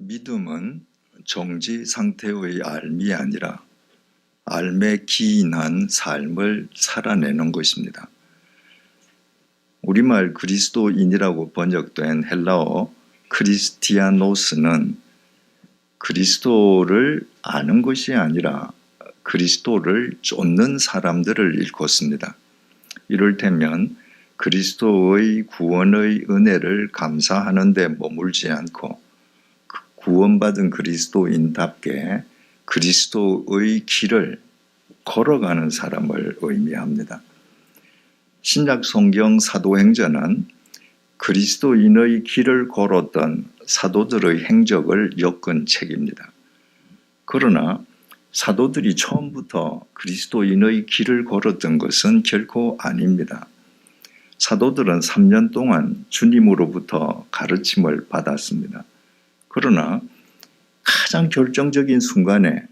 믿음은 정지 상태의 알미 아니라 알매 기인한 삶을 살아내는 것입니다. 우리말 그리스도인이라고 번역된 헬라어 크리스티아노스는 그리스도를 아는 것이 아니라 그리스도를 쫓는 사람들을 일컫습니다. 이를테면 그리스도의 구원의 은혜를 감사하는 데 머물지 않고 구원받은 그리스도인답게 그리스도의 길을 걸어가는 사람을 의미합니다. 신약 성경 사도행전은 그리스도인의 길을 걸었던 사도들의 행적을 엮은 책입니다. 그러나 사도들이 처음부터 그리스도인의 길을 걸었던 것은 결코 아닙니다. 사도들은 3년 동안 주님으로부터 가르침을 받았습니다. 그러나 가장 결정적인 순간에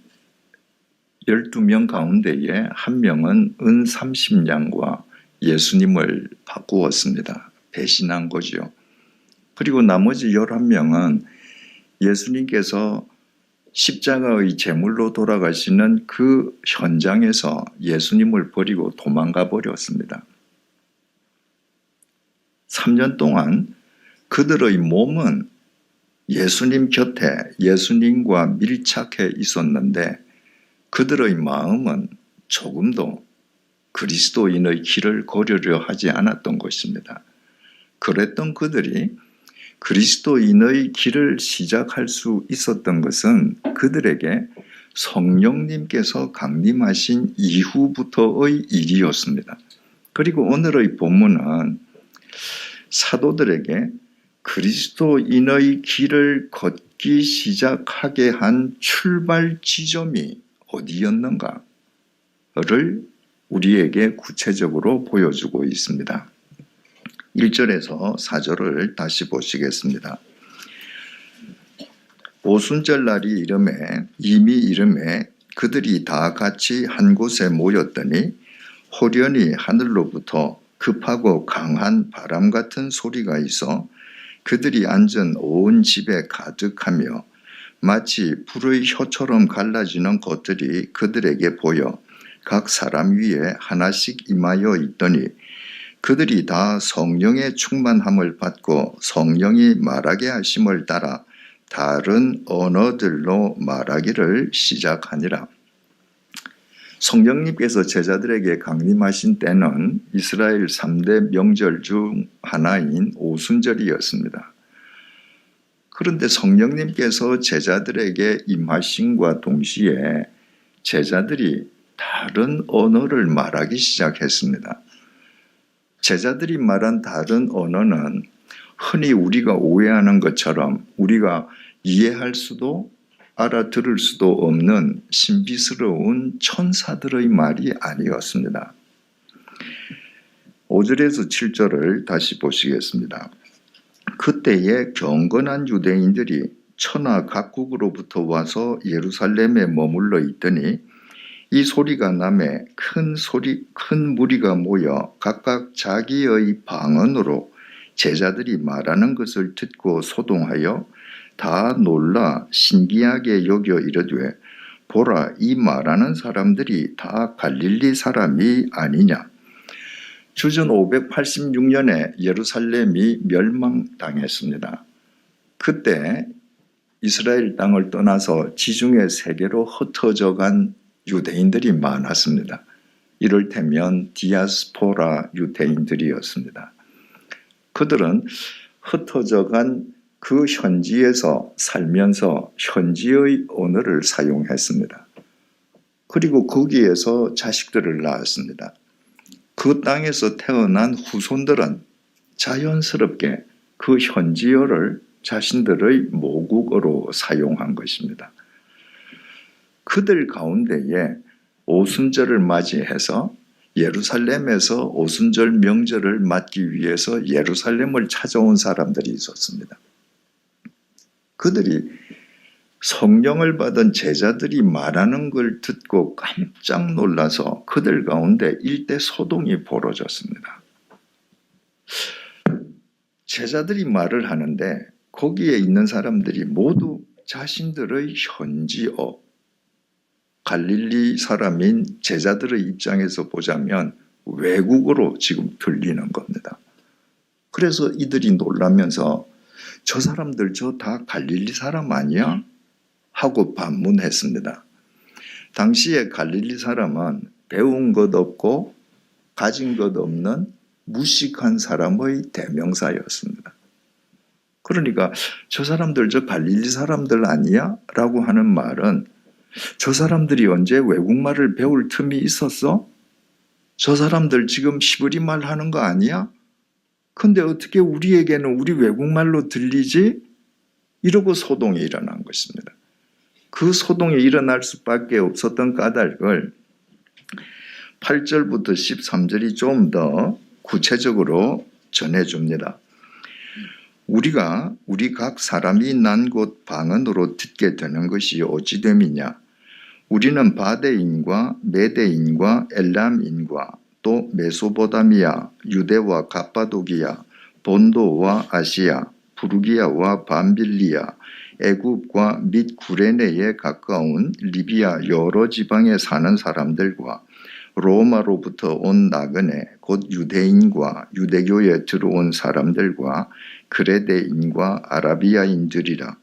12명 가운데에 한 명은 은 30냥과 예수님을 바꾸었습니다. 배신한 거죠. 그리고 나머지 11명은 예수님께서 십자가의 제물로 돌아가시는 그 현장에서 예수님을 버리고 도망가 버렸습니다. 3년 동안 그들의 몸은 예수님 곁에 예수님과 밀착해 있었는데 그들의 마음은 조금도 그리스도인의 길을 걸으려 하지 않았던 것입니다. 그랬던 그들이 그리스도인의 길을 시작할 수 있었던 것은 그들에게 성령님께서 강림하신 이후부터의 일이었습니다. 그리고 오늘의 본문은 사도들에게 그리스도인의 길을 걷기 시작하게 한 출발 지점이 어디였는가를 우리에게 구체적으로 보여주고 있습니다. 1절에서 4절을 다시 보시겠습니다. 오순절 날이 이미 이름에 그들이 다 같이 한 곳에 모였더니 호련히 하늘로부터 급하고 강한 바람 같은 소리가 있어 그들이 앉은 온 집에 가득하며 마치 불의 혀처럼 갈라지는 것들이 그들에게 보여 각 사람 위에 하나씩 임하여 있더니 그들이 다 성령의 충만함을 받고 성령이 말하게 하심을 따라 다른 언어들로 말하기를 시작하니라. 성령님께서 제자들에게 강림하신 때는 이스라엘 3대 명절 중 하나인 오순절이었습니다. 그런데 성령님께서 제자들에게 임하심과 동시에 제자들이 다른 언어를 말하기 시작했습니다. 제자들이 말한 다른 언어는 흔히 우리가 오해하는 것처럼 우리가 이해할 수도 알아들을 수도 없는 신비스러운 천사들의 말이 아니었습니다. 5절에서 7절을 다시 보시겠습니다. 그때에 경건한 유대인들이 천하 각국으로부터 와서 예루살렘에 머물러 있더니 이 소리가 나매 큰 무리가 모여 각각 자기의 방언으로 제자들이 말하는 것을 듣고 소동하여 다 놀라 신기하게 여겨 이르되 보라 이 말하는 사람들이 다 갈릴리 사람이 아니냐. 주전 586년에 예루살렘이 멸망당했습니다. 그때 이스라엘 땅을 떠나서 지중해 세계로 흩어져 간 유대인들이 많았습니다. 이를테면 디아스포라 유대인들이었습니다. 그들은 흩어져 간 그 현지에서 살면서 현지의 언어를 사용했습니다. 그리고 거기에서 자식들을 낳았습니다. 그 땅에서 태어난 후손들은 자연스럽게 그 현지어를 자신들의 모국어로 사용한 것입니다. 그들 가운데에 오순절을 맞이해서 예루살렘에서 오순절 명절을 맞기 위해서 예루살렘을 찾아온 사람들이 있었습니다. 그들이 성령을 받은 제자들이 말하는 걸 듣고 깜짝 놀라서 그들 가운데 일대 소동이 벌어졌습니다. 제자들이 말을 하는데 거기에 있는 사람들이 모두 자신들의 현지어, 갈릴리 사람인 제자들의 입장에서 보자면 외국어로 지금 들리는 겁니다. 그래서 이들이 놀라면서 저 사람들 저 다 갈릴리 사람 아니야? 하고 반문했습니다. 당시에 갈릴리 사람은 배운 것 없고 가진 것 없는 무식한 사람의 대명사였습니다. 그러니까 저 사람들 저 갈릴리 사람들 아니야? 라고 하는 말은 저 사람들이 언제 외국말을 배울 틈이 있었어? 저 사람들 지금 히브리말 하는 거 아니야? 근데 어떻게 우리에게는 우리 외국말로 들리지? 이러고 소동이 일어난 것입니다. 그 소동이 일어날 수밖에 없었던 까닭을 8절부터 13절이 좀 더 구체적으로 전해줍니다. 우리 각 사람이 난 곳 방언으로 듣게 되는 것이 어찌됨이냐? 우리는 바데인과 메데인과 엘람인과 또 메소포타미아, 유대와 갑바도기아, 본도와 아시아, 부르기아와 밤빌리아, 애굽과 및 구레네에 가까운 리비아 여러 지방에 사는 사람들과 로마로부터 온 나그네 곧 유대인과 유대교에 들어온 사람들과 그레데인과 아라비아인들이라.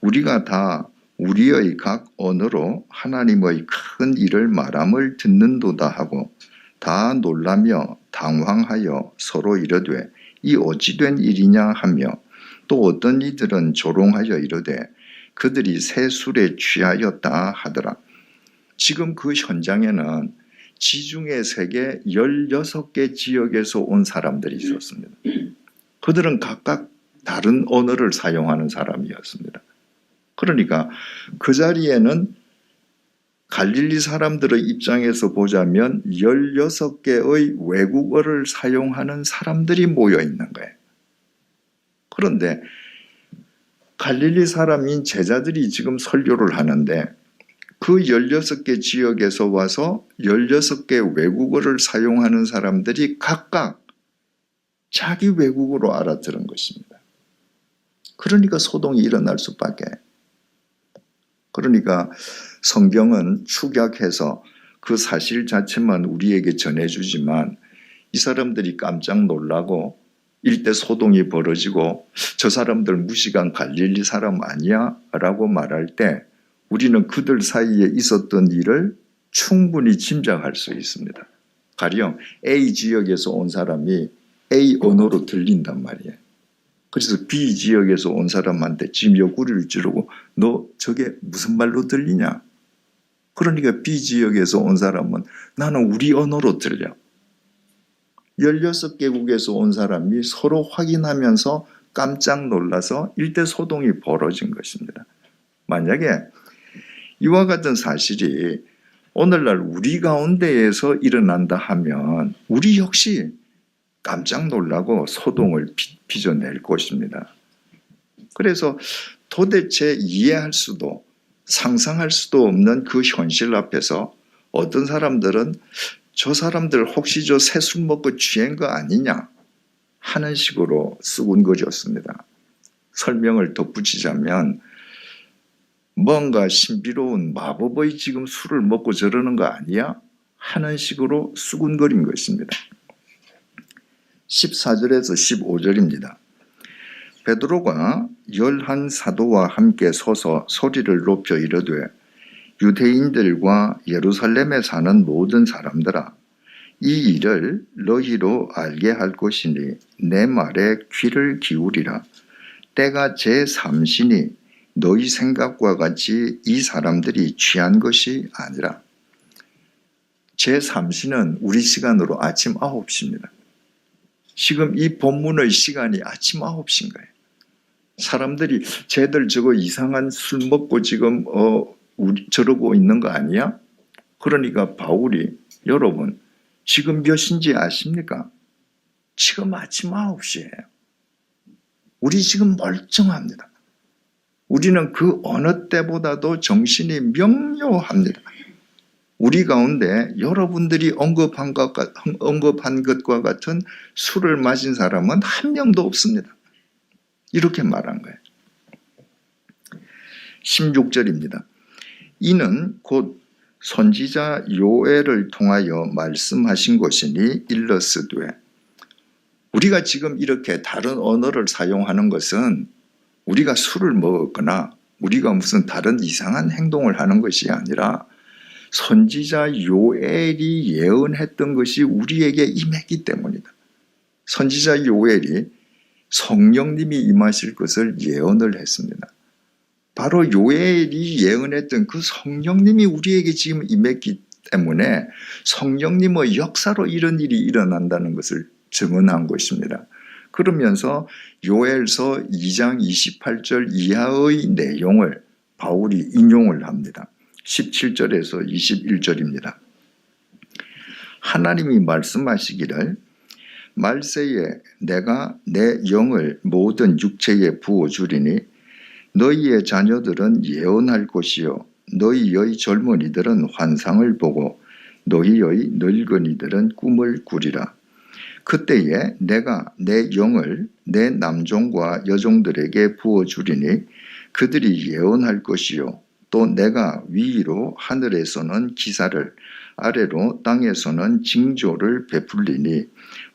우리가 다 우리의 각 언어로 하나님의 큰 일을 말함을 듣는도다 하고 다 놀라며 당황하여 서로 이르되 이 어찌된 일이냐 하며 또 어떤 이들은 조롱하여 이르되 그들이 새 술에 취하였다 하더라. 지금 그 현장에는 지중해 세계 16개 지역에서 온 사람들이 있었습니다. 그들은 각각 다른 언어를 사용하는 사람이었습니다. 그러니까 그 자리에는 갈릴리 사람들의 입장에서 보자면 16개의 외국어를 사용하는 사람들이 모여 있는 거예요. 그런데 갈릴리 사람인 제자들이 지금 설교를 하는데 그 16개 지역에서 와서 16개 외국어를 사용하는 사람들이 각각 자기 외국어로 알아들은 것입니다. 그러니까 소동이 일어날 수밖에. 그러니까 성경은 축약해서 그 사실 자체만 우리에게 전해주지만 이 사람들이 깜짝 놀라고 일대 소동이 벌어지고 저 사람들 무식한 갈릴리 사람 아니야? 라고 말할 때 우리는 그들 사이에 있었던 일을 충분히 짐작할 수 있습니다. 가령 A 지역에서 온 사람이 A 언어로 들린단 말이에요. 그래서 B 지역에서 온 사람한테 지금 옆구리를 찌르고 너 저게 무슨 말로 들리냐? 그러니까 B 지역에서 온 사람은 나는 우리 언어로 들려. 16개국에서 온 사람이 서로 확인하면서 깜짝 놀라서 일대 소동이 벌어진 것입니다. 만약에 이와 같은 사실이 오늘날 우리 가운데에서 일어난다 하면 우리 역시 깜짝 놀라고 소동을 빚어낼 것입니다. 그래서 도대체 이해할 수도 상상할 수도 없는 그 현실 앞에서 어떤 사람들은 저 사람들 혹시 저 새 술 먹고 취한 거 아니냐 하는 식으로 수군거렸습니다. 설명을 덧붙이자면 뭔가 신비로운 마법의 지금 술을 먹고 저러는 거 아니야? 하는 식으로 수군거린 것입니다. 14절에서 15절입니다. 베드로가 11 사도와 함께 서서 소리를 높여 이르되 유대인들과 예루살렘에 사는 모든 사람들아 이 일을 너희로 알게 할 것이니 내 말에 귀를 기울이라. 때가 제3시니 너희 생각과 같이 이 사람들이 취한 것이 아니라. 제3시는 우리 시간으로 아침 9시입니다. 지금 이 본문의 시간이 아침 9시인 거예요. 사람들이 쟤들 저거 이상한 술 먹고 지금 저러고 있는 거 아니야? 그러니까 바울이 여러분 지금 몇 시인지 아십니까? 지금 아침 9시예요. 우리 지금 멀쩡합니다. 우리는 그 어느 때보다도 정신이 명료합니다. 우리 가운데 여러분들이 언급한 것과 같은 술을 마신 사람은 한 명도 없습니다. 이렇게 말한 거예요. 16절입니다. 이는 곧 선지자 요엘을 통하여 말씀하신 것이니 일러스되. 우리가 지금 이렇게 다른 언어를 사용하는 것은 우리가 술을 먹었거나 우리가 무슨 다른 이상한 행동을 하는 것이 아니라 선지자 요엘이 예언했던 것이 우리에게 임했기 때문이다. 선지자 요엘이 성령님이 임하실 것을 예언을 했습니다. 바로 요엘이 예언했던 그 성령님이 우리에게 지금 임했기 때문에 성령님의 역사로 이런 일이 일어난다는 것을 증언한 것입니다. 그러면서 요엘서 2장 28절 이하의 내용을 바울이 인용을 합니다. 17절에서 21절입니다. 하나님이 말씀하시기를 말세에 내가 내 영을 모든 육체에 부어주리니 너희의 자녀들은 예언할 것이요 너희의 젊은이들은 환상을 보고 너희의 늙은이들은 꿈을 꾸리라. 그때에 내가 내 영을 내 남종과 여종들에게 부어주리니 그들이 예언할 것이요 또 내가 위로 하늘에서는 기사를 아래로 땅에서는 징조를 베풀리니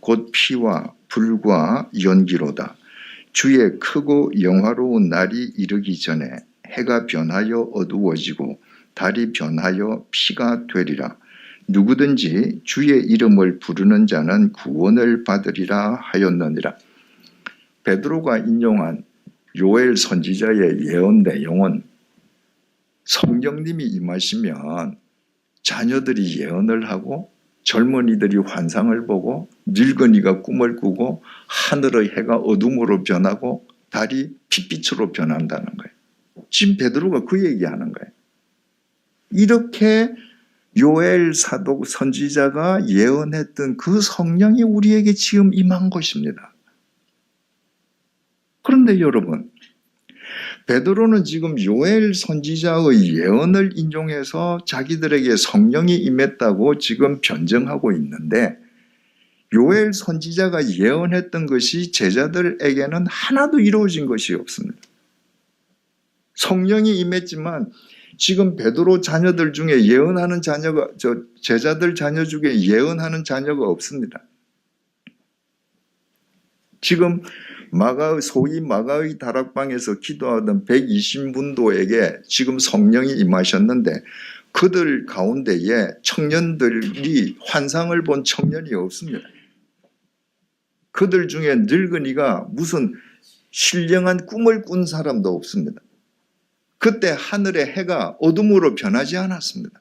곧 피와 불과 연기로다. 주의 크고 영화로운 날이 이르기 전에 해가 변하여 어두워지고 달이 변하여 피가 되리라. 누구든지 주의 이름을 부르는 자는 구원을 받으리라 하였느니라. 베드로가 인용한 요엘 선지자의 예언 내용은 성령님이 임하시면 자녀들이 예언을 하고 젊은이들이 환상을 보고 늙은이가 꿈을 꾸고 하늘의 해가 어둠으로 변하고 달이 핏빛으로 변한다는 거예요. 지금 베드로가 그 얘기하는 거예요. 이렇게 요엘 사도 선지자가 예언했던 그 성령이 우리에게 지금 임한 것입니다. 그런데 여러분, 베드로는 지금 요엘 선지자의 예언을 인용해서 자기들에게 성령이 임했다고 지금 변증하고 있는데 요엘 선지자가 예언했던 것이 제자들에게는 하나도 이루어진 것이 없습니다. 성령이 임했지만 지금 베드로 자녀들 중에 예언하는 자녀가 제자들 자녀 중에 예언하는 자녀가 없습니다. 지금 소위 마가의 다락방에서 기도하던 120문도에게 지금 성령이 임하셨는데 그들 가운데에 청년들이 환상을 본 청년이 없습니다. 그들 중에 늙은이가 무슨 신령한 꿈을 꾼 사람도 없습니다. 그때 하늘의 해가 어둠으로 변하지 않았습니다.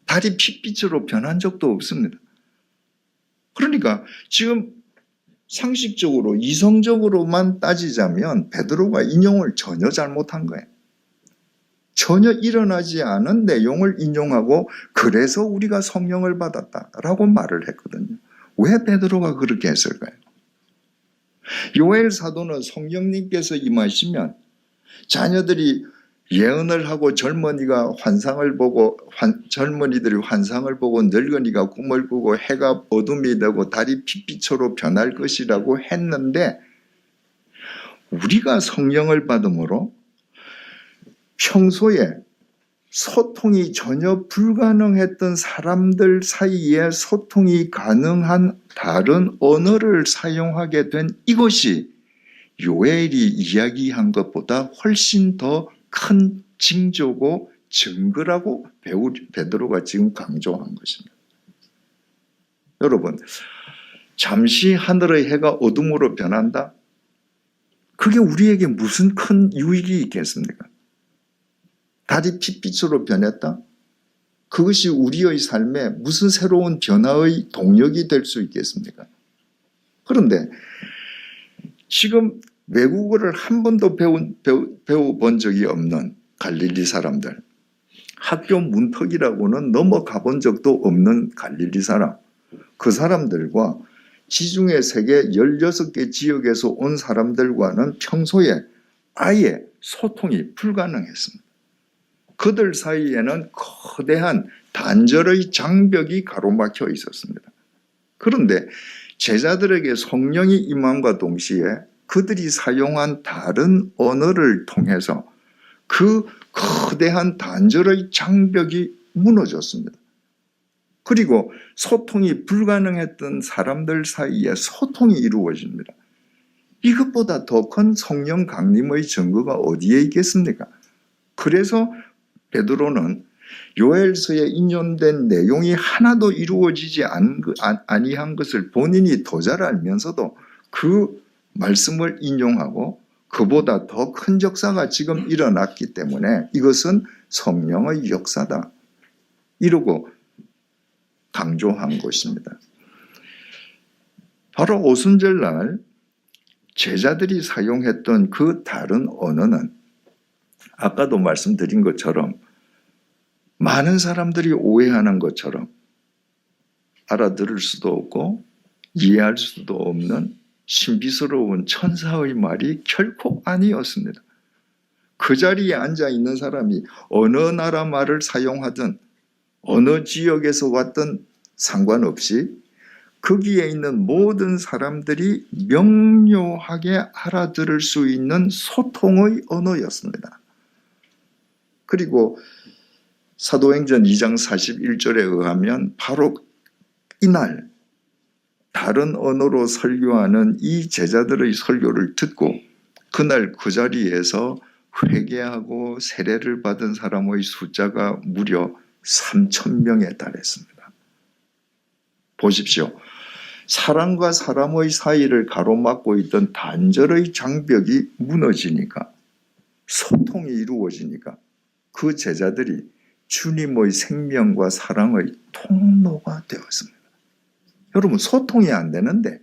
달이 핏빛으로 변한 적도 없습니다. 그러니까 지금 상식적으로 이성적으로만 따지자면 베드로가 인용을 전혀 잘못한 거예요. 전혀 일어나지 않은 내용을 인용하고 그래서 우리가 성령을 받았다라고 말을 했거든요. 왜 베드로가 그렇게 했을까요? 요엘 사도는 성령님께서 임하시면 자녀들이 예언을 하고 젊은이들이 환상을 보고 늙은이가 꿈을 꾸고 해가 어둠이 되고 달이 핏빛으로 변할 것이라고 했는데 우리가 성령을 받음으로 평소에 소통이 전혀 불가능했던 사람들 사이에 소통이 가능한 다른 언어를 사용하게 된 이것이 요엘이 이야기한 것보다 훨씬 더 큰 징조고 증거라고 베드로가 지금 강조한 것입니다. 여러분, 잠시 하늘의 해가 어둠으로 변한다? 그게 우리에게 무슨 큰 유익이 있겠습니까? 달이 핏빛으로 변했다? 그것이 우리의 삶에 무슨 새로운 변화의 동력이 될 수 있겠습니까? 그런데 지금 외국어를 한 번도 배워본 적이 없는 갈릴리 사람들, 학교 문턱이라고는 넘어가 본 적도 없는 갈릴리 사람, 그 사람들과 지중해 세계 16개 지역에서 온 사람들과는 평소에 아예 소통이 불가능했습니다. 그들 사이에는 거대한 단절의 장벽이 가로막혀 있었습니다. 그런데 제자들에게 성령이 임함과 동시에 그들이 사용한 다른 언어를 통해서 그 거대한 단절의 장벽이 무너졌습니다. 그리고 소통이 불가능했던 사람들 사이에 소통이 이루어집니다. 이것보다 더 큰 성령 강림의 증거가 어디에 있겠습니까? 그래서 베드로는 요엘서에 인용된 내용이 하나도 이루어지지 아니한 것을 본인이 더 잘 알면서도 그 말씀을 인용하고 그보다 더 큰 역사가 지금 일어났기 때문에 이것은 성령의 역사다, 이러고 강조한 것입니다. 바로 오순절날 제자들이 사용했던 그 다른 언어는 아까도 말씀드린 것처럼 많은 사람들이 오해하는 것처럼 알아들을 수도 없고 이해할 수도 없는 신비스러운 천사의 말이 결코 아니었습니다. 그 자리에 앉아 있는 사람이 어느 나라 말을 사용하든 어느 지역에서 왔든 상관없이 거기에 있는 모든 사람들이 명료하게 알아들을 수 있는 소통의 언어였습니다. 그리고 사도행전 2장 41절에 의하면 바로 이날 다른 언어로 설교하는 이 제자들의 설교를 듣고 그날 그 자리에서 회개하고 세례를 받은 사람의 숫자가 무려 3,000명에 달했습니다. 보십시오. 사람과 사람의 사이를 가로막고 있던 단절의 장벽이 무너지니까, 소통이 이루어지니까 그 제자들이 주님의 생명과 사랑의 통로가 되었습니다. 여러분, 소통이 안 되는데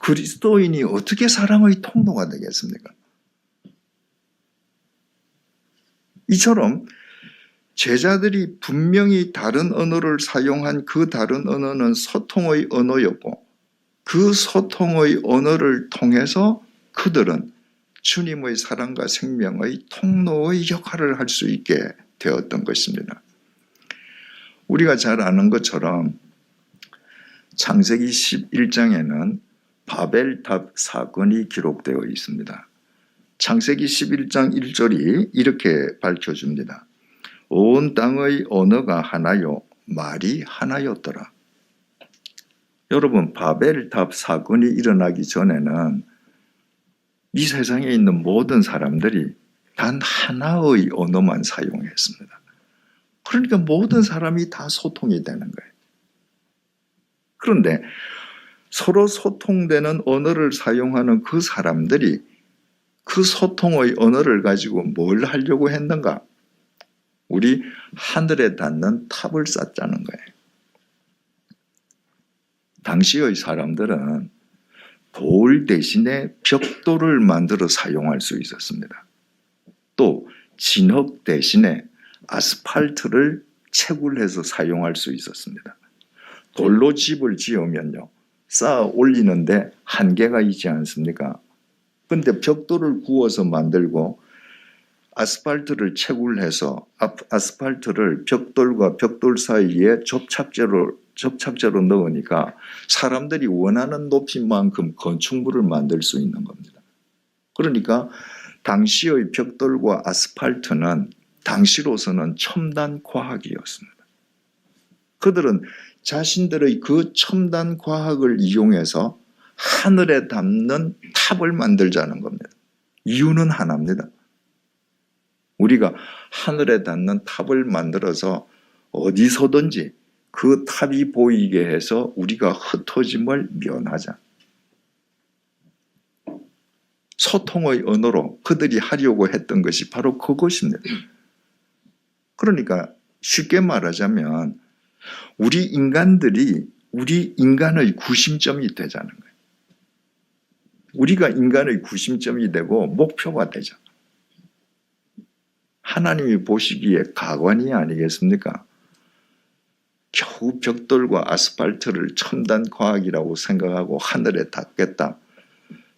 그리스도인이 어떻게 사랑의 통로가 되겠습니까? 이처럼 제자들이 분명히 다른 언어를 사용한 그 다른 언어는 소통의 언어였고, 그 소통의 언어를 통해서 그들은 주님의 사랑과 생명의 통로의 역할을 할 수 있게 되었던 것입니다. 우리가 잘 아는 것처럼 창세기 11장에는 바벨탑 사건이 기록되어 있습니다. 창세기 11장 1절이 이렇게 밝혀줍니다. 온 땅의 언어가 하나요, 말이 하나였더라. 여러분, 바벨탑 사건이 일어나기 전에는 이 세상에 있는 모든 사람들이 단 하나의 언어만 사용했습니다. 그러니까 모든 사람이 다 소통이 되는 거예요. 그런데 서로 소통되는 언어를 사용하는 그 사람들이 그 소통의 언어를 가지고 뭘 하려고 했는가? 우리 하늘에 닿는 탑을 쌓자는 거예요. 당시의 사람들은 돌 대신에 벽돌을 만들어 사용할 수 있었습니다. 또 진흙 대신에 아스팔트를 채굴해서 사용할 수 있었습니다. 돌로 집을 지으면요, 쌓아 올리는데 한계가 있지 않습니까? 그런데 벽돌을 구워서 만들고 아스팔트를 채굴해서 아스팔트를 벽돌과 벽돌 사이에 접착제로 넣으니까 사람들이 원하는 높이만큼 건축물을 만들 수 있는 겁니다. 그러니까 당시의 벽돌과 아스팔트는 당시로서는 첨단 과학이었습니다. 그들은 자신들의 그 첨단 과학을 이용해서 하늘에 닿는 탑을 만들자는 겁니다. 이유는 하나입니다. 우리가 하늘에 닿는 탑을 만들어서 어디서든지 그 탑이 보이게 해서 우리가 흩어짐을 면하자. 소통의 언어로 그들이 하려고 했던 것이 바로 그것입니다. 그러니까 쉽게 말하자면 우리 인간들이 우리 인간의 구심점이 되자는 거예요. 우리가 인간의 구심점이 되고 목표가 되자. 하나님이 보시기에 가관이 아니겠습니까? 겨우 벽돌과 아스팔트를 첨단 과학이라고 생각하고 하늘에 닿겠다.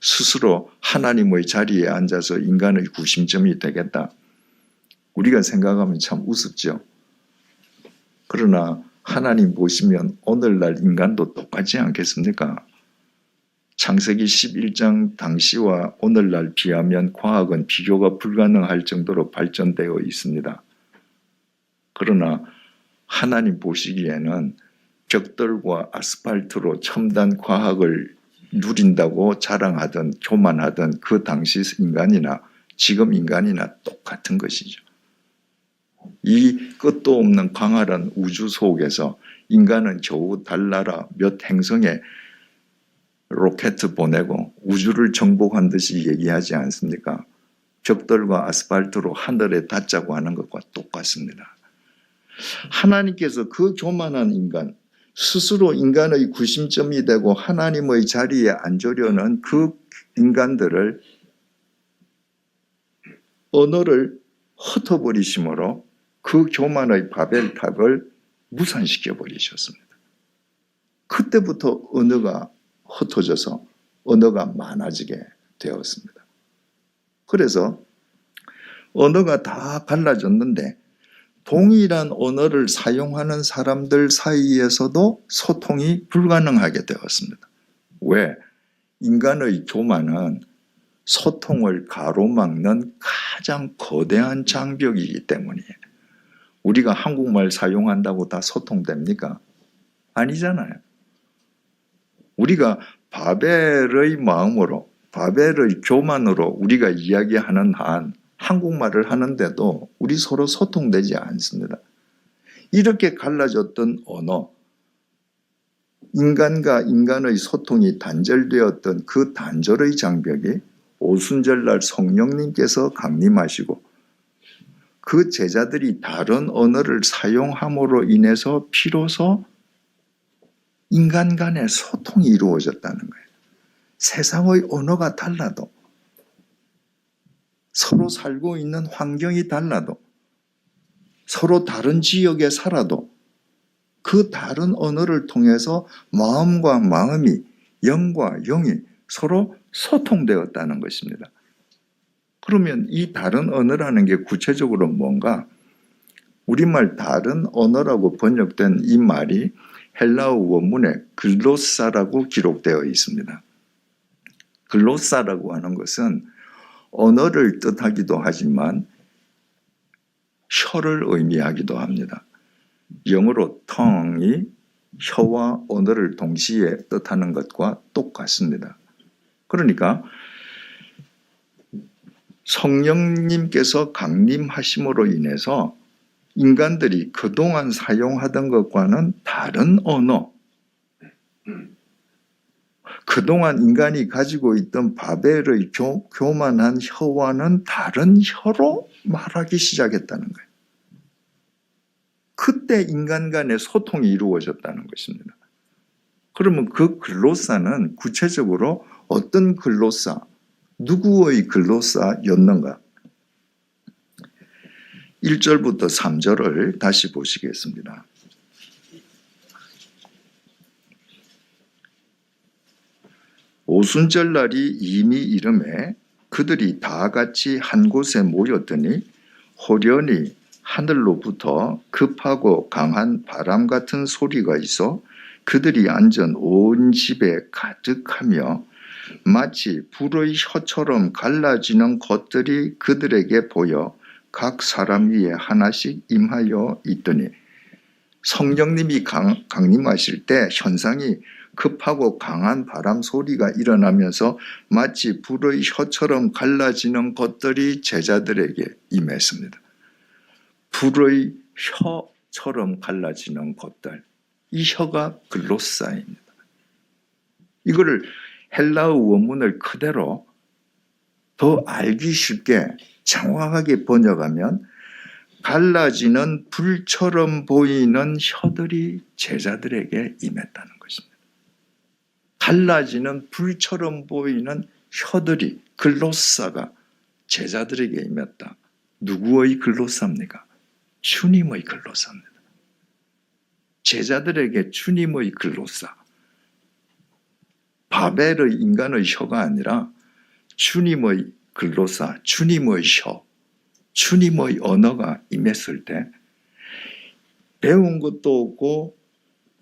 스스로 하나님의 자리에 앉아서 인간의 구심점이 되겠다. 우리가 생각하면 참 우습죠. 그러나 하나님 보시면 오늘날 인간도 똑같지 않겠습니까? 창세기 11장 당시와 오늘날 비하면 과학은 비교가 불가능할 정도로 발전되어 있습니다. 그러나 하나님 보시기에는 벽돌과 아스팔트로 첨단 과학을 누린다고 자랑하던 교만하던 그 당시 인간이나 지금 인간이나 똑같은 것이죠. 이 끝도 없는 광활한 우주 속에서 인간은 겨우 달나라 몇 행성에 로켓 보내고 우주를 정복한 듯이 얘기하지 않습니까? 벽돌과 아스팔트로 하늘에 닿자고 하는 것과 똑같습니다. 하나님께서 그 교만한 인간, 스스로 인간의 구심점이 되고 하나님의 자리에 앉으려는 그 인간들을 언어를 흩어버리심으로 그 교만의 바벨탑을 무산시켜 버리셨습니다. 그때부터 언어가 흩어져서 언어가 많아지게 되었습니다. 그래서 언어가 다 갈라졌는데 동일한 언어를 사용하는 사람들 사이에서도 소통이 불가능하게 되었습니다. 왜? 인간의 교만은 소통을 가로막는 가장 거대한 장벽이기 때문이에요. 우리가 한국말 사용한다고 다 소통됩니까? 아니잖아요. 우리가 바벨의 마음으로, 바벨의 교만으로 우리가 이야기하는 한 한국말을 하는데도 우리 서로 소통되지 않습니다. 이렇게 갈라졌던 언어, 인간과 인간의 소통이 단절되었던 그 단절의 장벽이 오순절날 성령님께서 강림하시고 그 제자들이 다른 언어를 사용함으로 인해서 비로소 인간 간의 소통이 이루어졌다는 거예요. 세상의 언어가 달라도 서로 살고 있는 환경이 달라도 서로 다른 지역에 살아도 그 다른 언어를 통해서 마음과 마음이 영과 영이 서로 소통되었다는 것입니다. 그러면 이 다른 언어라는 게 구체적으로 뭔가? 우리말 다른 언어라고 번역된 이 말이 헬라어 원문에 글로사라고 기록되어 있습니다. 글로사라고 하는 것은 언어를 뜻하기도 하지만 혀를 의미하기도 합니다. 영어로 tongue이 혀와 언어를 동시에 뜻하는 것과 똑같습니다. 그러니까 성령님께서 강림하심으로 인해서 인간들이 그동안 사용하던 것과는 다른 언어, 그동안 인간이 가지고 있던 바벨의 교만한 혀와는 다른 혀로 말하기 시작했다는 거예요. 그때 인간 간의 소통이 이루어졌다는 것입니다. 그러면 그 글로사는 구체적으로 어떤 글로사, 누구의 글로사였는가? 1절부터 3절을 다시 보시겠습니다. 오순절날이 이미 이름에 그들이 다 같이 한 곳에 모였더니 호련히 하늘로부터 급하고 강한 바람 같은 소리가 있어 그들이 앉은 온 집에 가득하며 마치 불의 혀처럼 갈라지는 것들이 그들에게 보여 각 사람 위에 하나씩 임하여 있더니 성령님이 강림하실 때 현상이 급하고 강한 바람 소리가 일어나면서 마치 불의 혀처럼 갈라지는 것들이 제자들에게 임했습니다. 불의 혀처럼 갈라지는 것들, 이 혀가 글로사입니다. 이거를 헬라어 원문을 그대로 더 알기 쉽게 정확하게 번역하면 갈라지는 불처럼 보이는 혀들이 제자들에게 임했다는 것입니다. 갈라지는 불처럼 보이는 혀들이, 글로사가 제자들에게 임했다. 누구의 글로사입니까? 주님의 글로사입니다. 제자들에게 주님의 글로사, 바벨의 인간의 혀가 아니라 주님의 글로사, 주님의 혀, 주님의 언어가 임했을 때 배운 것도 없고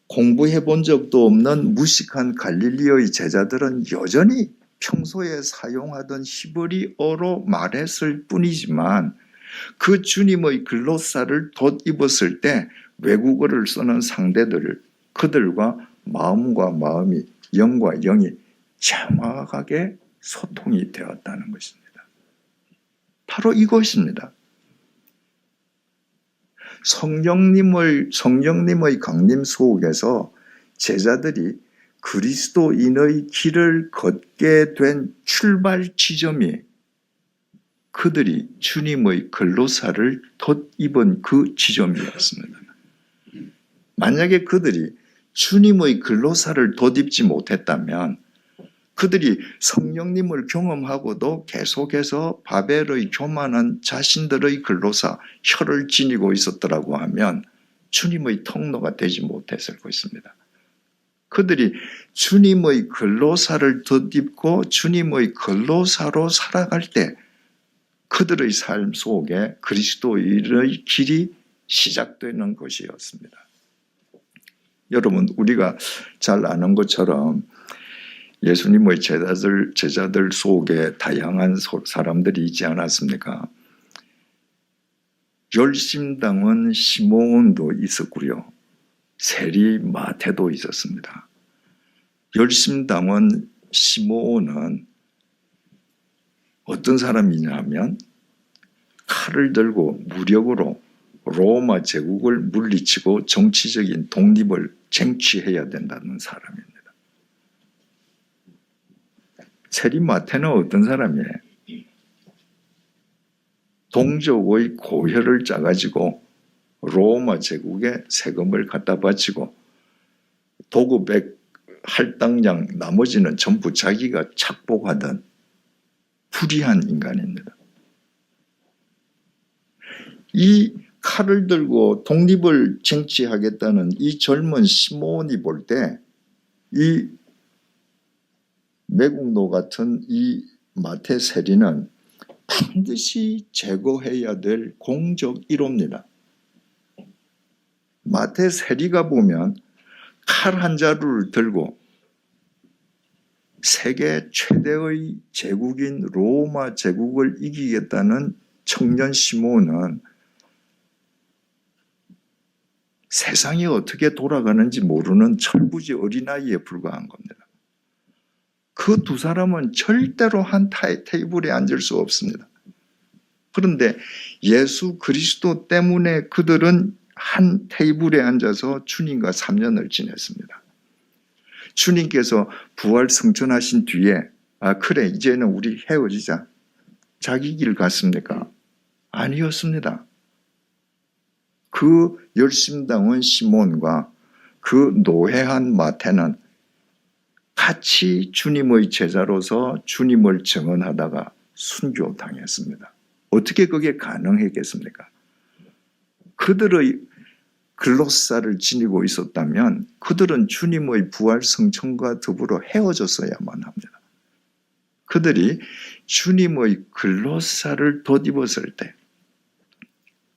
공부해 본 적도 없는 무식한 갈릴리의 제자들은 여전히 평소에 사용하던 히브리어로 말했을 뿐이지만 그 주님의 글로사를 덧입었을 때 외국어를 쓰는 상대들을 그들과 마음과 마음이 영과 영이 정확하게 소통이 되었다는 것입니다. 바로 이것입니다. 성령님의 강림 속에서 제자들이 그리스도인의 길을 걷게 된 출발 지점이 그들이 주님의 글로사를 덧입은 그 지점이었습니다. 만약에 그들이 주님의 글로사를 덧입지 못했다면 그들이 성령님을 경험하고도 계속해서 바벨의 교만한 자신들의 글로사, 혀를 지니고 있었더라고 하면 주님의 통로가 되지 못했을 것입니다. 그들이 주님의 글로사를 덧입고 주님의 글로사로 살아갈 때 그들의 삶 속에 그리스도인의 길이 시작되는 것이었습니다. 여러분, 우리가 잘 아는 것처럼 예수님의 제자들 속에 다양한 사람들이 있지 않았습니까? 열심당은 시몬도 있었고요. 세리 마태도 있었습니다. 열심당은 시몬은 어떤 사람이냐면 칼을 들고 무력으로 로마 제국을 물리치고 정치적인 독립을 쟁취해야 된다는 사람입니다. 세리 마태는 어떤 사람이에요? 동족의 고혈을 짜가지고 로마 제국에 세금을 갖다 바치고 도급액 할당량 나머지는 전부 자기가 착복하던 불의한 인간입니다. 이 칼을 들고 독립을 쟁취하겠다는 이 젊은 시몬이 볼 때 이 매국노 같은 이 마태 세리는 반드시 제거해야 될 공적 1호입니다. 마태 세리가 보면 칼 한 자루를 들고 세계 최대의 제국인 로마 제국을 이기겠다는 청년 시몬은 세상이 어떻게 돌아가는지 모르는 철부지 어린아이에 불과한 겁니다. 그 두 사람은 절대로 한 테이블에 앉을 수 없습니다. 그런데 예수 그리스도 때문에 그들은 한 테이블에 앉아서 주님과 3년을 지냈습니다. 주님께서 부활 승천하신 뒤에 그래 이제는 우리 헤어지자. 자기 길 갔습니까? 아니었습니다. 그 열심당원 시몬과 그 노회한 마태는 같이 주님의 제자로서 주님을 증언하다가 순교당했습니다. 어떻게 그게 가능했겠습니까? 그들의 글로사를 지니고 있었다면 그들은 주님의 부활 승천과 더불어 헤어졌어야만 합니다. 그들이 주님의 글로사를 덧입었을 때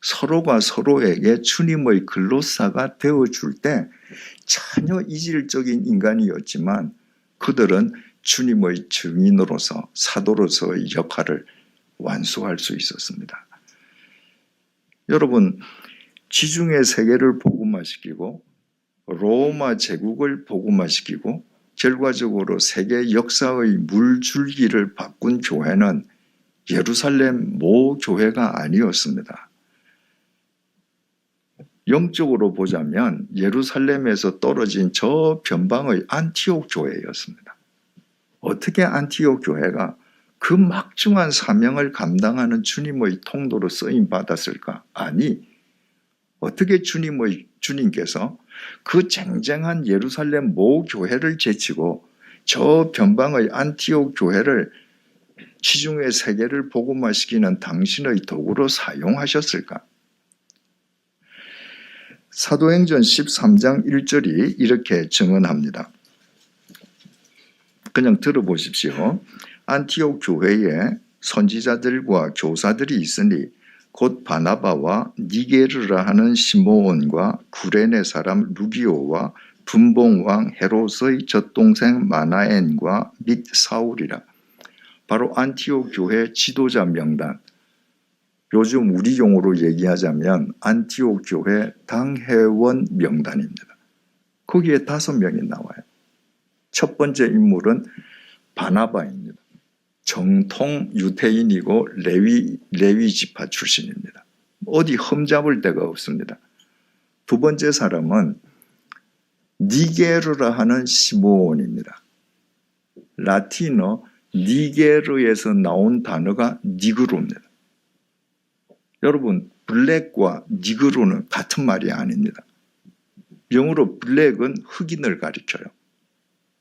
서로가 서로에게 주님의 글로사가 되어줄 때 전혀 이질적인 인간이었지만 그들은 주님의 증인으로서 사도로서의 역할을 완수할 수 있었습니다. 여러분, 지중해 세계를 복음화시키고 로마 제국을 복음화시키고 결과적으로 세계 역사의 물줄기를 바꾼 교회는 예루살렘 모 교회가 아니었습니다. 영적으로 보자면 예루살렘에서 떨어진 저 변방의 안티옥 교회였습니다. 어떻게 안티옥 교회가 그 막중한 사명을 감당하는 주님의 통로로 쓰임 받았을까? 아니, 어떻게 주님께서 그 쟁쟁한 예루살렘 모 교회를 제치고 저 변방의 안티옥 교회를 지중해 세계를 복음화시키는 당신의 도구로 사용하셨을까? 사도행전 13장 1절이 이렇게 증언합니다. 그냥 들어보십시오. 안티옥 교회에 선지자들과 교사들이 있으니 곧 바나바와 니게르라 하는 시므온과 구레네 사람 루기오와 분봉왕 헤롯의 젖동생 마나엔과 및 사울이라. 바로 안티옥 교회 지도자 명단, 요즘 우리 용어로 얘기하자면 안티옥 교회 당회원 명단입니다. 거기에 5명이 나와요. 첫 번째 인물은 바나바입니다. 정통 유대인이고 레위 지파 출신입니다. 어디 흠잡을 데가 없습니다. 두 번째 사람은 니게르라 하는 시므온입니다. 라틴어 니게르에서 나온 단어가 니그로입니다. 여러분, 블랙과 니그로는 같은 말이 아닙니다. 영어로 블랙은 흑인을 가리켜요.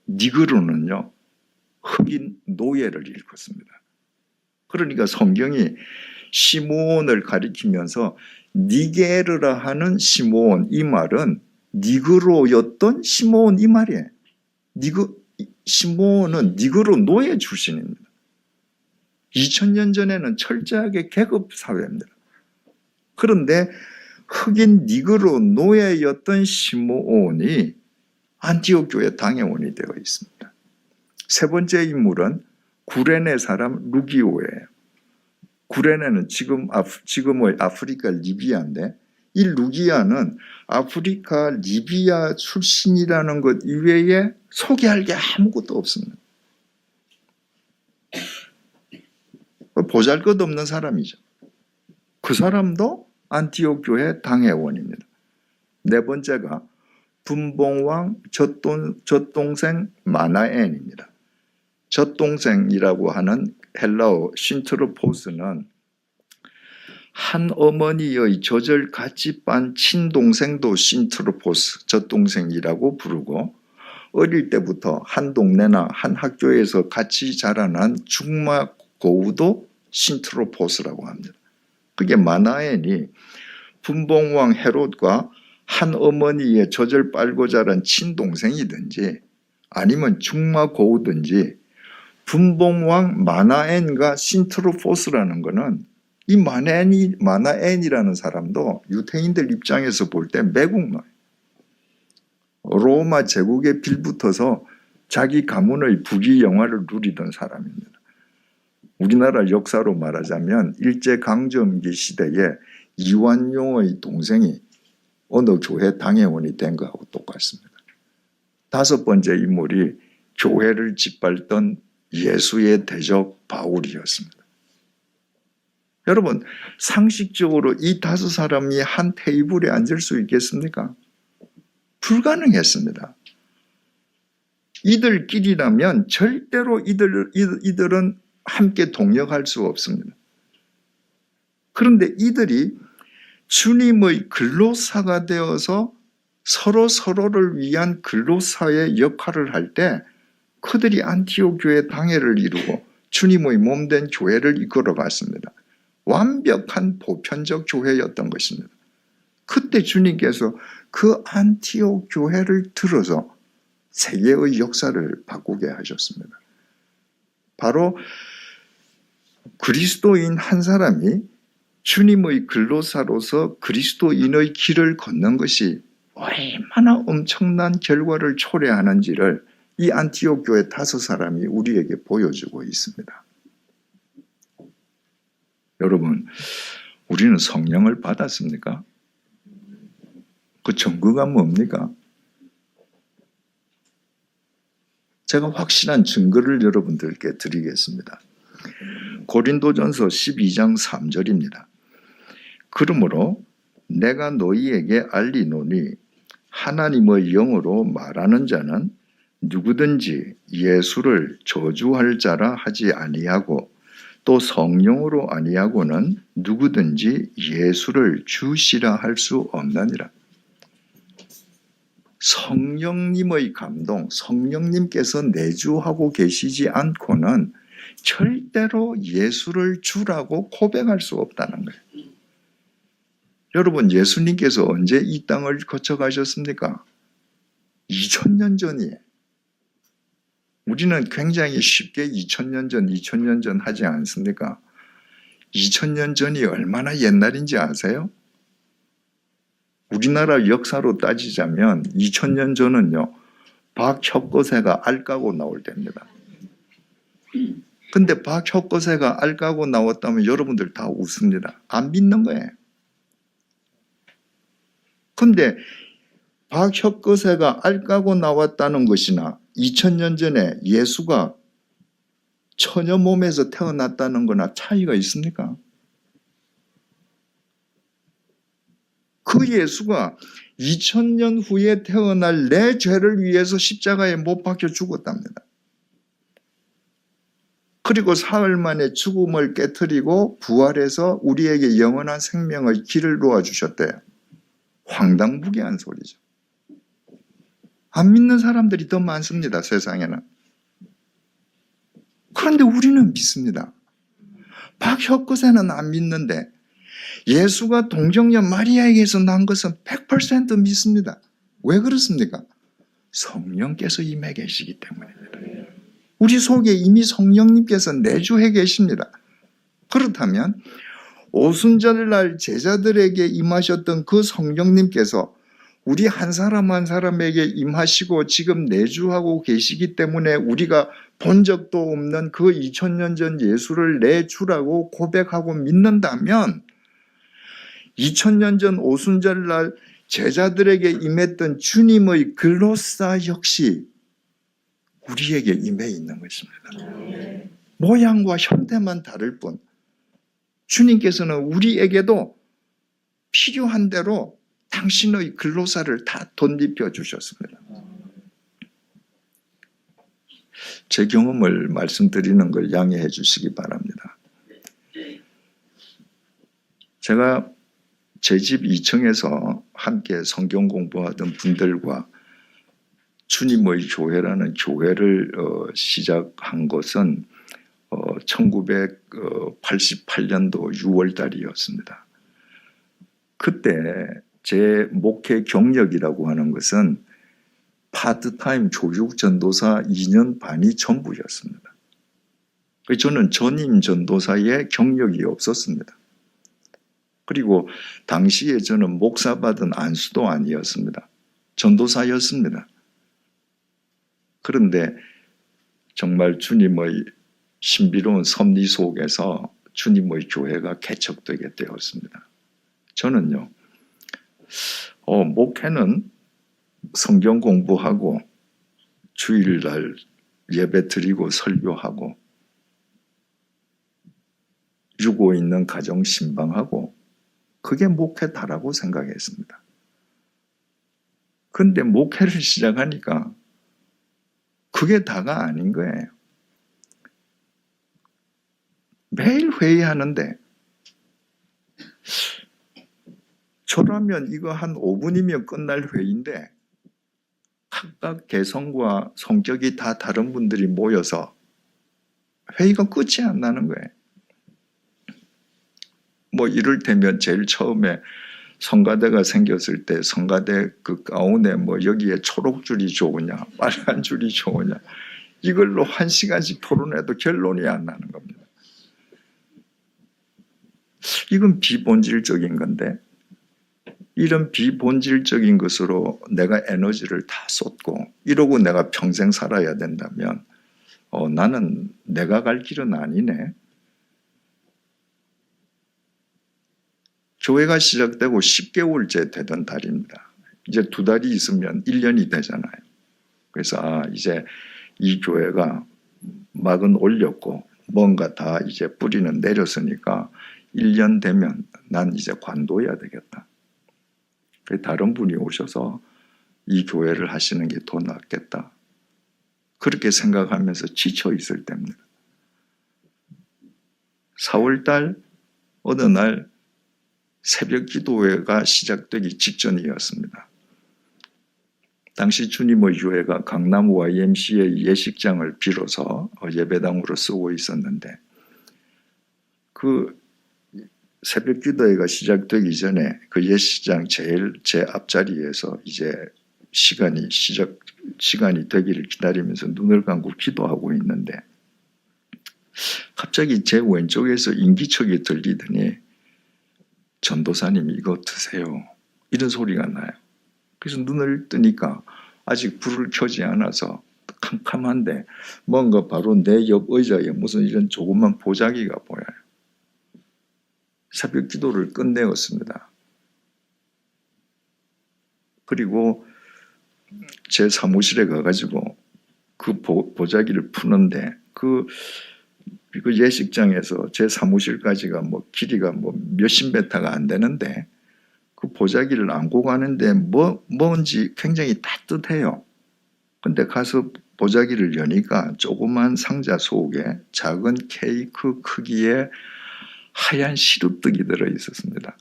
니그로는요, 흑인 노예를 일컫습니다. 그러니까 성경이 시므온을 가리키면서 니게르라 하는 시므온, 이 말은 니그로였던 시므온 이 말이에요. 시므온은 니그로 노예 출신입니다. 2000년 전에는 철저하게 계급 사회입니다. 그런데 흑인 니그로 노예였던 시므온이 안티옥 교회 당회원이 되어 있습니다. 세 번째 인물은 구레네 사람 루기오예요. 구레네는 지금의 아프리카 리비아인데, 이 루기아는 아프리카 리비아 출신이라는 것 이외에 소개할 게 아무것도 없습니다. 보잘것없는 사람이죠. 그 사람도 안티옥 교회 당회원입니다. 네 번째가 분봉왕 젖동생 마나엔입니다. 젖동생이라고 하는 헬라어 신트로포스는 한 어머니의 젖을 같이 빤 친동생도 신트로포스, 젖동생이라고 부르고, 어릴 때부터 한 동네나 한 학교에서 같이 자라난 중마 고우도 신트로포스라고 합니다. 그게 마나엔이 분봉왕 헤롯과 한 어머니의 젖을 빨고 자란 친동생이든지 아니면 중마 고우든지, 분봉왕 마나엔과 신트로포스라는 것은, 이 마나엔이라는 사람도 유대인들 입장에서 볼 때 매국노예요. 로마 제국에 빌붙어서 자기 가문의 부귀영화를 누리던 사람입니다. 우리나라 역사로 말하자면 일제강점기 시대에 이완용의 동생이 어느 교회 당회원이 된 거하고 똑같습니다. 다섯 번째 인물이 교회를 짓밟던 예수의 대적 바울이었습니다. 여러분, 상식적으로 이 5사람이 한 테이블에 앉을 수 있겠습니까? 불가능했습니다. 이들끼리라면 절대로 이들은 함께 동역할 수 없습니다. 그런데 이들이 주님의 근로사가 되어서 서로를 위한 근로사의 역할을 할 때 그들이 안티옥 교회 당회를 이루고 주님의 몸된 교회를 이끌어 갔습니다. 완벽한 보편적 교회였던 것입니다. 그때 주님께서 그 안티옥 교회를 들어서 세계의 역사를 바꾸게 하셨습니다. 바로 그리스도인 한 사람이 주님의 근로사로서 그리스도인의 길을 걷는 것이 얼마나 엄청난 결과를 초래하는지를 이 안티옥 교회 5사람이 우리에게 보여주고 있습니다. 여러분, 우리는 성령을 받았습니까? 그 증거가 뭡니까? 제가 확실한 증거를 여러분들께 드리겠습니다. 고린도전서 12장 3절입니다. 그러므로 내가 너희에게 알리노니 하나님의 영으로 말하는 자는 누구든지 예수를 저주할 자라 하지 아니하고 또 성령으로 아니하고는 누구든지 예수를 주시라 할 수 없느니라. 성령님의 감동, 성령님께서 내주하고 계시지 않고는 절대로 예수를 주라고 고백할 수 없다는 거예요. 여러분, 예수님께서 언제 이 땅을 거쳐가셨습니까? 2000년 전이에요. 우리는 굉장히 쉽게 2000년 전 하지 않습니까? 2000년 전이 얼마나 옛날인지 아세요? 우리나라 역사로 따지자면 2000년 전은요, 박혁거세가 알 까고 나올 때입니다. 근데 박혁거세가 알 까고 나왔다면 여러분들 다 웃습니다. 안 믿는 거예요. 근데 박혁거세가 알 까고 나왔다는 것이나 2000년 전에 예수가 처녀 몸에서 태어났다는 거나 차이가 있습니까? 그 예수가 2000년 후에 태어날 내 죄를 위해서 십자가에 못 박혀 죽었답니다. 그리고 사흘 만에 죽음을 깨트리고 부활해서 우리에게 영원한 생명의 길을 놓아주셨대요. 황당무계한 소리죠. 안 믿는 사람들이 더 많습니다, 세상에는. 그런데 우리는 믿습니다. 박혁거세는 안 믿는데 예수가 동정녀 마리아에게서 난 것은 100% 믿습니다. 왜 그렇습니까? 성령께서 임해 계시기 때문입니다. 우리 속에 이미 성령님께서 내주해 계십니다. 그렇다면 오순절날 제자들에게 임하셨던 그 성령님께서 우리 한 사람 한 사람에게 임하시고 지금 내주하고 계시기 때문에 우리가 본 적도 없는 그 2000년 전 예수를 내 주라고 고백하고 믿는다면 2000년 전 오순절날 제자들에게 임했던 주님의 글로사 역시 우리에게 임해 있는 것입니다. 모양과 형태만 다를 뿐 주님께서는 우리에게도 필요한 대로 당신의 글로사를 다 덧입혀 주셨습니다. 제 경험을 말씀드리는 걸 양해해 주시기 바랍니다. 제가 제 집 2층에서 함께 성경 공부하던 분들과 주님의 교회라는 교회를 시작한 것은 1988년도 6월 달이었습니다. 그때 제 목회 경력이라고 하는 것은 파트타임 조국 전도사 2년 반이 전부였습니다. 저는 전임 전도사의 경력이 없었습니다. 그리고 당시에 저는 목사 받은 안수도 아니었습니다. 전도사였습니다. 그런데 정말 주님의 신비로운 섭리 속에서 주님의 교회가 개척되게 되었습니다. 저는요, 목회는 성경 공부하고 주일날 예배 드리고 설교하고 유고 있는 가정 신방하고 그게 목회다라고 생각했습니다. 그런데 목회를 시작하니까 그게 다가 아닌 거예요. 매일 회의하는데 저라면 이거 한 5분이면 끝날 회의인데 각각 개성과 성격이 다 다른 분들이 모여서 회의가 끝이 안 나는 거예요. 뭐 이를테면 제일 처음에 성가대가 생겼을 때 성가대 그 가운에 뭐 여기에 초록 줄이 좋으냐 빨간 줄이 좋으냐 이걸로 1시간씩 토론해도 결론이 안 나는 겁니다. 이건 비본질적인 건데 이런 비본질적인 것으로 내가 에너지를 다 쏟고 이러고 내가 평생 살아야 된다면 나는 내가 갈 길은 아니네. 교회가 시작되고 10개월째 되던 달입니다. 이제 2달이 있으면 1년이 되잖아요. 그래서 이제 이 교회가 막은 올렸고 뭔가 다 이제 뿌리는 내렸으니까 1년 되면 난 이제 관둬야 되겠다. 다른 분이 오셔서 이 교회를 하시는 게 더 낫겠다. 그렇게 생각하면서 지쳐 있을 때입니다. 4월달 어느 날 새벽 기도회가 시작되기 직전이었습니다. 당시 주님의 교회가 강남 YMCA 예식장을 빌어서 예배당으로 쓰고 있었는데 그 새벽 기도회가 시작되기 전에 그 예식장 제 앞자리에서 이제 시간이 되기를 기다리면서 눈을 감고 기도하고 있는데 갑자기 제 왼쪽에서 인기척이 들리더니 전도사님 이거 드세요. 이런 소리가 나요. 그래서 눈을 뜨니까 아직 불을 켜지 않아서 캄캄한데 뭔가 바로 내 옆 의자에 무슨 이런 조그만 보자기가 보여요. 새벽 기도를 끝내었습니다. 그리고 제 사무실에 가가지고 그 보자기를 푸는데 그 예식장에서 제 사무실까지가 뭐 길이가 뭐 몇십 미터가 안 되는데 그 보자기를 안고 가는데 뭔지 굉장히 따뜻해요. 근데 가서 보자기를 여니까 조그만 상자 속에 작은 케이크 크기의 하얀 시루떡이 들어있었습니다.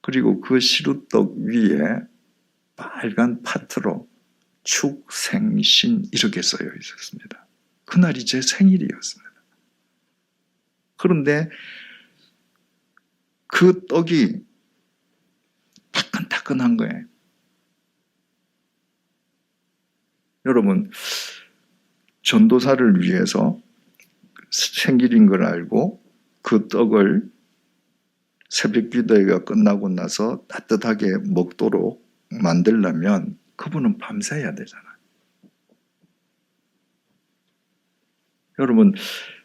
그리고 그 시루떡 위에 빨간 파트로 축생신 이렇게 써여 있었습니다. 그날이 제 생일이었습니다. 그런데 그 떡이 따끈따끈한 거예요. 여러분, 전도사를 위해서 생일인 걸 알고 그 떡을 새벽 기도회가 끝나고 나서 따뜻하게 먹도록 만들려면 그분은 밤새야 되잖아요. 여러분,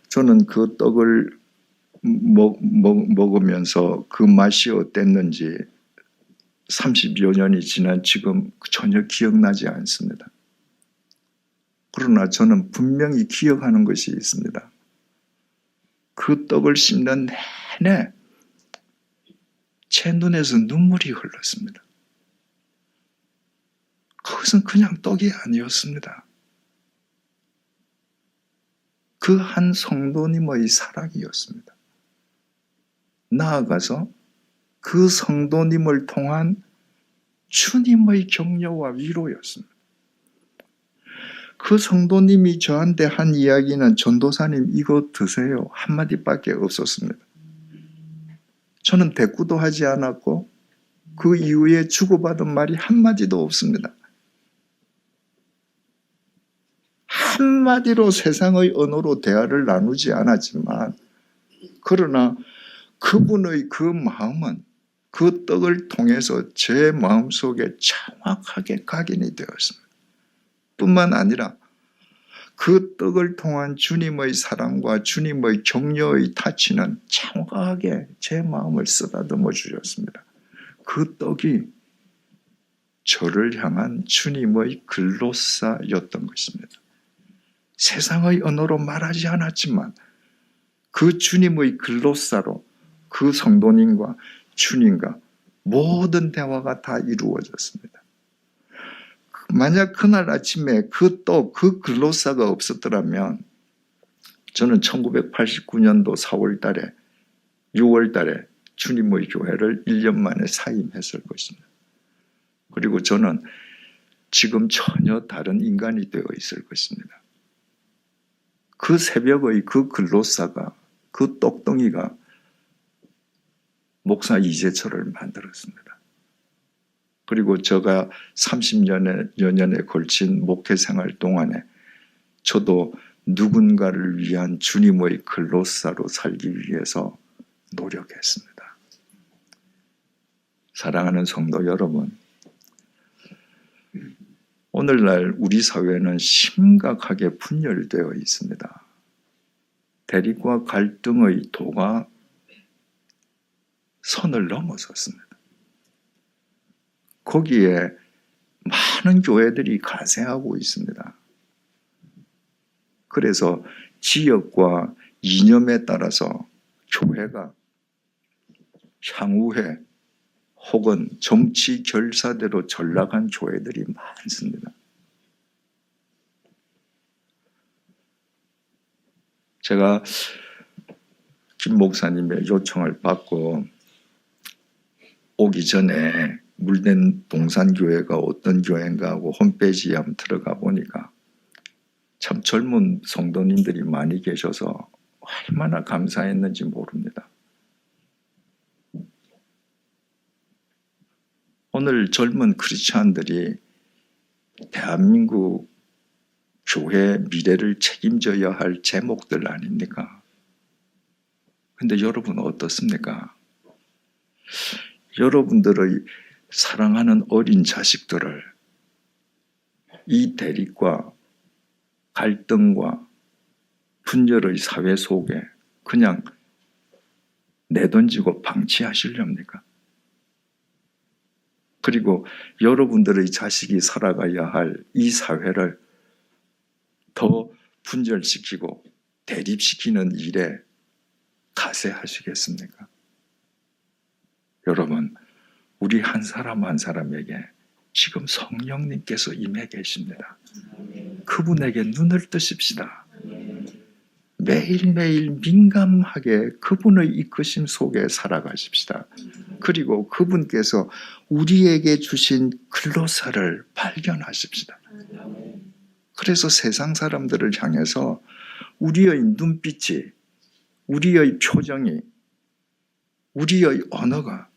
저는 그 떡을 먹으면서 그 맛이 어땠는지 30여 년이 지난 지금 전혀 기억나지 않습니다. 그러나 저는 분명히 기억하는 것이 있습니다. 그 떡을 씹는 내내 제 눈에서 눈물이 흘렀습니다. 그것은 그냥 떡이 아니었습니다. 그 한 성도님의 사랑이었습니다. 나아가서 그 성도님을 통한 주님의 격려와 위로였습니다. 그 성도님이 저한테 한 이야기는 전도사님 이거 드세요 한마디밖에 없었습니다. 저는 대꾸도 하지 않았고 그 이후에 주고받은 말이 한마디도 없습니다. 한마디로 세상의 언어로 대화를 나누지 않았지만 그러나 그분의 그 마음은 그 떡을 통해서 제 마음속에 정확하게 각인이 되었습니다. 뿐만 아니라 그 떡을 통한 주님의 사랑과 주님의 격려의 타치는 정확하게 제 마음을 쓰다듬어 주셨습니다. 그 떡이 저를 향한 주님의 글로사였던 것입니다. 세상의 언어로 말하지 않았지만 그 주님의 글로사로 그 성도님과 주님과 모든 대화가 다 이루어졌습니다. 만약 그날 아침에 그 글로사가 없었더라면 저는 1989년도 4월 달에 6월 달에 주님의 교회를 1년 만에 사임했을 것입니다. 그리고 저는 지금 전혀 다른 인간이 되어 있을 것입니다. 그 새벽의 그 글로사가 그 똑덩이가 목사 이재철을 만들었습니다. 그리고 제가 30여 년에 걸친 목회 생활 동안에 저도 누군가를 위한 주님의 글로사로 살기 위해서 노력했습니다. 사랑하는 성도 여러분, 오늘날 우리 사회는 심각하게 분열되어 있습니다. 대립과 갈등의 도가 선을 넘어섰습니다. 거기에 많은 교회들이 가세하고 있습니다. 그래서 지역과 이념에 따라서 교회가 향후회 혹은 정치 결사대로 전락한 교회들이 많습니다. 제가 김 목사님의 요청을 받고 오기 전에 물된 동산교회가 어떤 교회인가 하고 홈페이지에 한번 들어가 보니까 참 젊은 성도님들이 많이 계셔서 얼마나 감사했는지 모릅니다. 오늘 젊은 크리스찬들이 대한민국 교회 미래를 책임져야 할 제목들 아닙니까? 근데 여러분 어떻습니까? 여러분들의 사랑하는 어린 자식들을 이 대립과 갈등과 분열의 사회 속에 그냥 내던지고 방치하시렵니까? 그리고 여러분들의 자식이 살아가야 할 이 사회를 더 분열시키고 대립시키는 일에 가세하시겠습니까? 여러분, 우리 한 사람 한 사람에게 지금 성령님께서 임해 계십니다. 그분에게 눈을 뜨십시다. 매일매일 민감하게 그분의 이끄심 속에 살아가십시다. 그리고 그분께서 우리에게 주신 글로사를 발견하십시다. 그래서 세상 사람들을 향해서 우리의 눈빛이, 우리의 표정이, 우리의 언어가,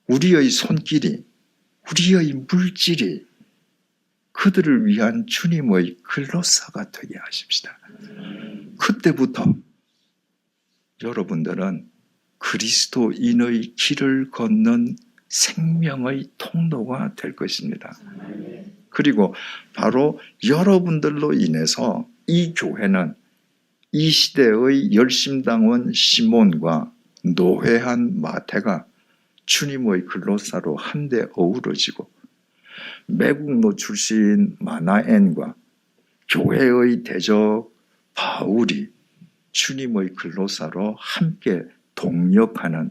우리의 손길이, 우리의 물질이 그들을 위한 주님의 글로사가 되게 하십시다. 그때부터 여러분들은 그리스도인의 길을 걷는 생명의 통로가 될 것입니다. 그리고 바로 여러분들로 인해서 이 교회는 이 시대의 열심당원 시몬과 노회한 마태가 주님의 글로사로 한데 어우러지고 매국노 출신 마나엔과 교회의 대적 바울이 주님의 글로사로 함께 동역하는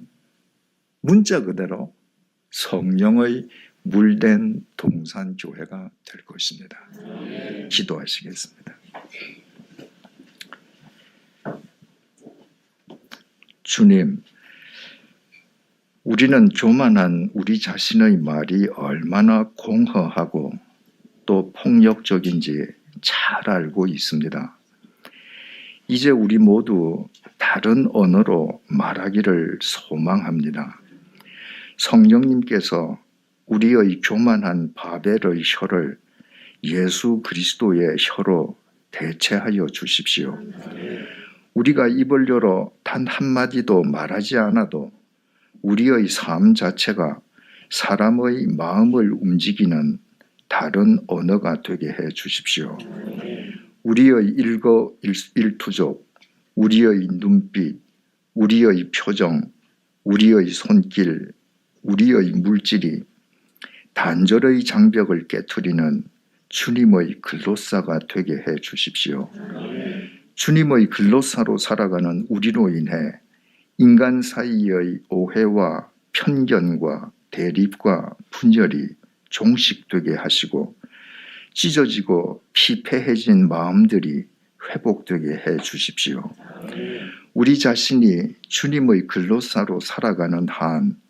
문자 그대로 성령의 물된 동산교회가 될 것입니다. 기도하시겠습니다. 주님, 우리는 교만한 우리 자신의 말이 얼마나 공허하고 또 폭력적인지 잘 알고 있습니다. 이제 우리 모두 다른 언어로 말하기를 소망합니다. 성령님께서 우리의 교만한 바벨의 혀를 예수 그리스도의 혀로 대체하여 주십시오. 우리가 입을 열어 단 한마디도 말하지 않아도 우리의 삶 자체가 사람의 마음을 움직이는 다른 언어가 되게 해 주십시오. 우리의 일거일투족, 우리의 눈빛, 우리의 표정, 우리의 손길, 우리의 물질이 단절의 장벽을 깨트리는 주님의 글로사가 되게 해 주십시오. 주님의 글로사로 살아가는 우리로 인해 인간 사이의 오해와 편견과 대립과 분열이 종식되게 하시고 찢어지고 피폐해진 마음들이 회복되게 해 주십시오. 우리 자신이 주님의 글로사로 살아가는 한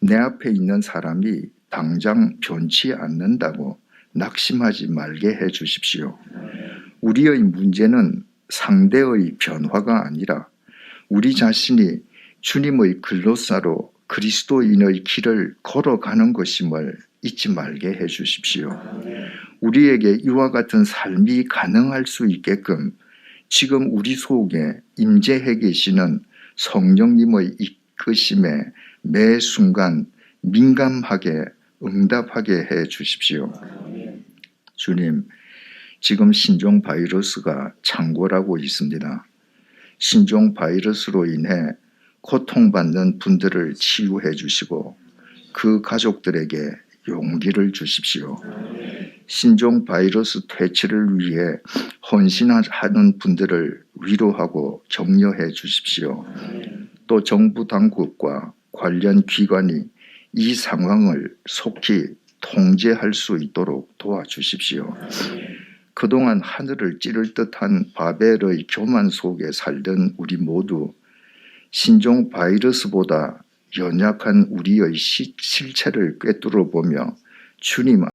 내 앞에 있는 사람이 당장 변치 않는다고 낙심하지 말게 해 주십시오. 우리의 문제는 상대의 변화가 아니라 우리 자신이 주님의 글로사로 그리스도인의 길을 걸어가는 것임을 잊지 말게 해 주십시오. 우리에게 이와 같은 삶이 가능할 수 있게끔 지금 우리 속에 임재해 계시는 성령님의 이끄심에 매 순간 민감하게 응답하게 해 주십시오. 주님, 지금 신종 바이러스가 창궐하고 있습니다. 신종 바이러스로 인해 고통받는 분들을 치유해 주시고 그 가족들에게 용기를 주십시오. 신종 바이러스 퇴치를 위해 헌신하는 분들을 위로하고 격려해 주십시오. 또 정부 당국과 관련 기관이 이 상황을 속히 통제할 수 있도록 도와주십시오. 그동안 하늘을 찌를 듯한 바벨의 교만 속에 살던 우리 모두 신종 바이러스보다 연약한 우리의 실체를 꿰뚫어 보며 주님